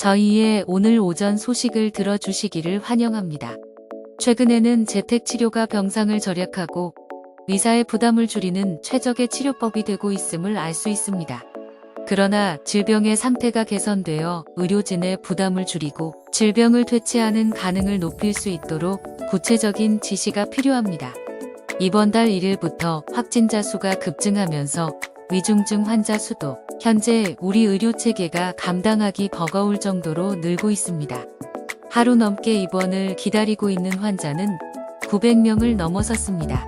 저희의 오늘 오전 소식을 들어주시기를 환영합니다. 최근에는 재택치료가 병상을 절약하고 의사의 부담을 줄이는 최적의 치료법이 되고 있음을 알 수 있습니다. 그러나 질병의 상태가 개선되어 의료진의 부담을 줄이고 질병을 퇴치하는 가능을 높일 수 있도록 구체적인 지시가 필요합니다. 이번 달 1일부터 확진자 수가 급증하면서 위중증 환자 수도 현재 우리 의료체계가 감당하기 버거울 정도로 늘고 있습니다. 하루 넘게 입원을 기다리고 있는 환자는 900명을 넘어섰습니다.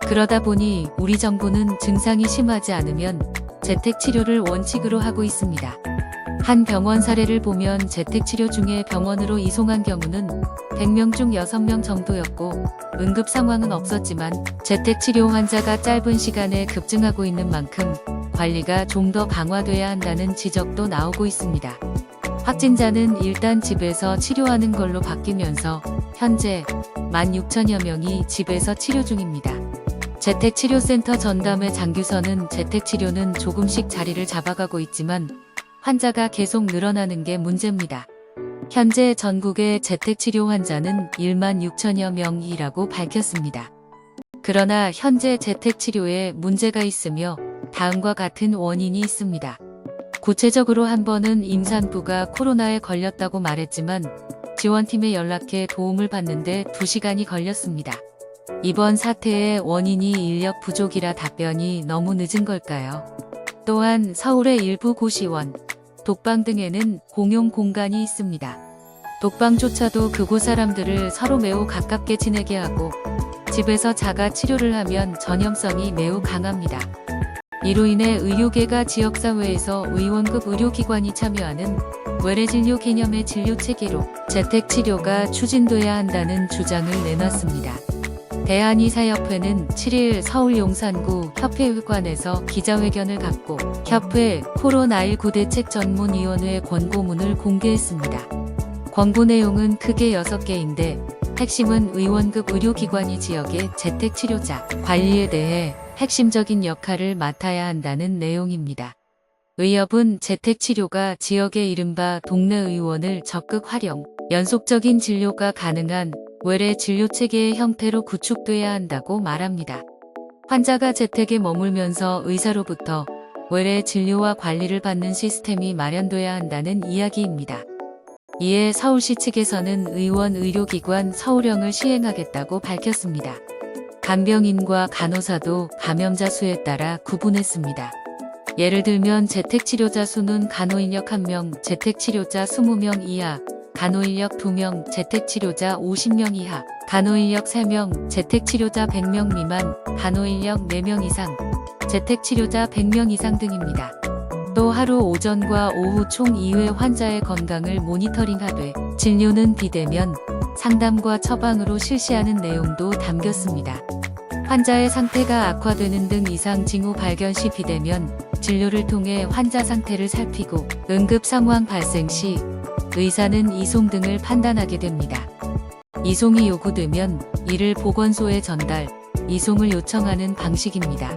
그러다 보니 우리 정부는 증상이 심하지 않으면 재택치료를 원칙으로 하고 있습니다. 한 병원 사례를 보면 재택치료 중에 병원으로 이송한 경우는 100명 중 6명 정도였고 응급 상황은 없었지만 재택치료 환자가 짧은 시간에 급증하고 있는 만큼 관리가 좀 더 강화돼야 한다는 지적도 나오고 있습니다. 확진자는 일단 집에서 치료하는 걸로 바뀌면서 현재 16,000여 명이 집에서 치료 중입니다. 재택치료센터 전담의 장규선은 재택치료는 조금씩 자리를 잡아가고 있지만 환자가 계속 늘어나는 게 문제입니다. 현재 전국의 재택치료 환자는 16,000여 명이라고 밝혔습니다. 그러나 현재 재택치료에 문제가 있으며 다음과 같은 원인이 있습니다. 구체적으로 한 번은 임산부가 코로나에 걸렸다고 말했지만 지원팀에 연락해 도움을 받는데 2시간이 걸렸습니다. 이번 사태의 원인이 인력 부족이라 답변이 너무 늦은 걸까요? 또한 서울의 일부 고시원, 독방 등에는 공용 공간이 있습니다. 독방조차도 그곳 사람들을 서로 매우 가깝게 지내게 하고 집에서 자가 치료를 하면 전염성이 매우 강합니다. 이로 인해 의료계가 지역사회에서 의원급 의료기관이 참여하는 외래진료 개념의 진료체계로 재택치료가 추진돼야 한다는 주장을 내놨습니다. 대한의사협회는 7일 서울 용산구 협회회관에서 기자회견을 갖고 협회 코로나19 대책전문위원회 권고문을 공개했습니다. 권고 내용은 크게 6개인데 핵심은 의원급 의료기관이 지역의 재택치료자 관리에 대해 핵심적인 역할을 맡아야 한다는 내용입니다. 의협은 재택치료가 지역의 이른바 동네 의원을 적극 활용, 연속적인 진료가 가능한 외래 진료체계의 형태로 구축돼야 한다고 말합니다. 환자가 재택에 머물면서 의사로부터 외래 진료와 관리를 받는 시스템이 마련돼야 한다는 이야기입니다. 이에 서울시 측에서는 의원 의료기관 서울형을 시행하겠다고 밝혔습니다. 간병인과 간호사도 감염자 수에 따라 구분했습니다. 예를 들면 재택치료자 수는 간호인력 1명, 재택치료자 20명 이하, 간호인력 2명, 재택치료자 50명 이하, 간호인력 3명, 재택치료자 100명 미만, 간호인력 4명 이상, 재택치료자 100명 이상 등입니다. 또 하루 오전과 오후 총 2회 환자의 건강을 모니터링하되 진료는 비대면, 상담과 처방으로 실시하는 내용도 담겼습니다. 환자의 상태가 악화되는 등 이상 징후 발견 시 비대면 진료를 통해 환자 상태를 살피고 응급 상황 발생 시 의사는 이송 등을 판단하게 됩니다. 이송이 요구되면 이를 보건소에 전달, 이송을 요청하는 방식입니다.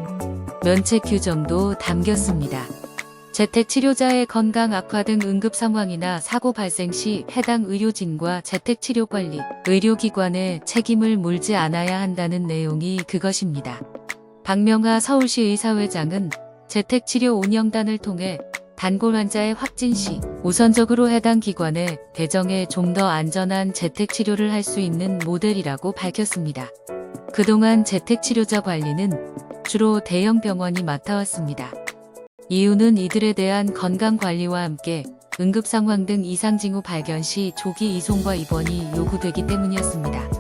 면책 규정도 담겼습니다. 재택치료자의 건강 악화 등 응급 상황이나 사고 발생 시 해당 의료진과 재택치료관리, 의료기관에 책임을 물지 않아야 한다는 내용이 그것입니다. 박명하 서울시 의사회장은 재택치료 운영단을 통해 단골 환자의 확진 시 우선적으로 해당 기관에 배정해 좀 더 안전한 재택치료를 할 수 있는 모델이라고 밝혔습니다. 그동안 재택치료자 관리는 주로 대형 병원이 맡아왔습니다. 이유는 이들에 대한 건강관리와 함께 응급상황 등 이상징후 발견 시 조기 이송과 입원이 요구되기 때문이었습니다.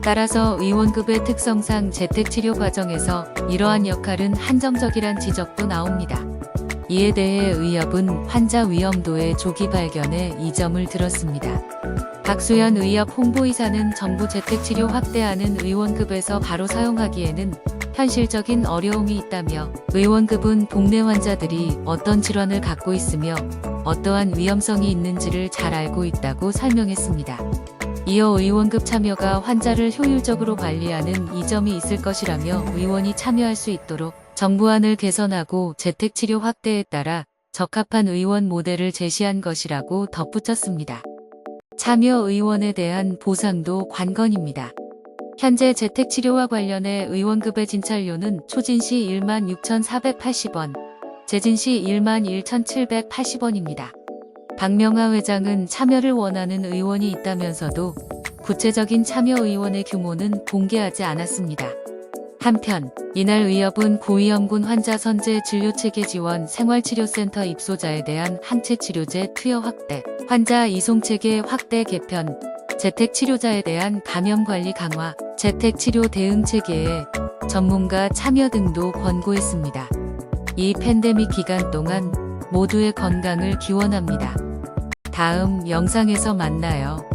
따라서 의원급의 특성상 재택치료 과정에서 이러한 역할은 한정적이란 지적도 나옵니다. 이에 대해 의협은 환자 위험도의 조기 발견에 이 점을 들었습니다. 박수현 의협 홍보이사는 정부 재택치료 확대하는 의원급에서 바로 사용하기에는 현실적인 어려움이 있다며 의원급은 동네 환자들이 어떤 질환을 갖고 있으며 어떠한 위험성이 있는지를 잘 알고 있다고 설명했습니다. 이어 의원급 참여가 환자를 효율적으로 관리하는 이점이 있을 것이라며 의원이 참여할 수 있도록 정부안을 개선하고 재택치료 확대에 따라 적합한 의원 모델을 제시한 것이라고 덧붙였습니다. 참여 의원에 대한 보상도 관건입니다. 현재 재택치료와 관련해 의원급의 진찰료는 초진 시 16,480원, 재진 시 11,780원입니다. 박명하 회장은 참여를 원하는 의원이 있다면서도 구체적인 참여 의원의 규모는 공개하지 않았습니다. 한편 이날 의협은 고위험군 환자 선제 진료체계 지원 생활치료센터 입소자에 대한 항체치료제 투여 확대, 환자 이송체계 확대 개편, 재택치료자에 대한 감염관리 강화, 재택치료 대응체계에 전문가 참여 등도 권고했습니다. 이 팬데믹 기간 동안 모두의 건강을 기원합니다. 다음 영상에서 만나요.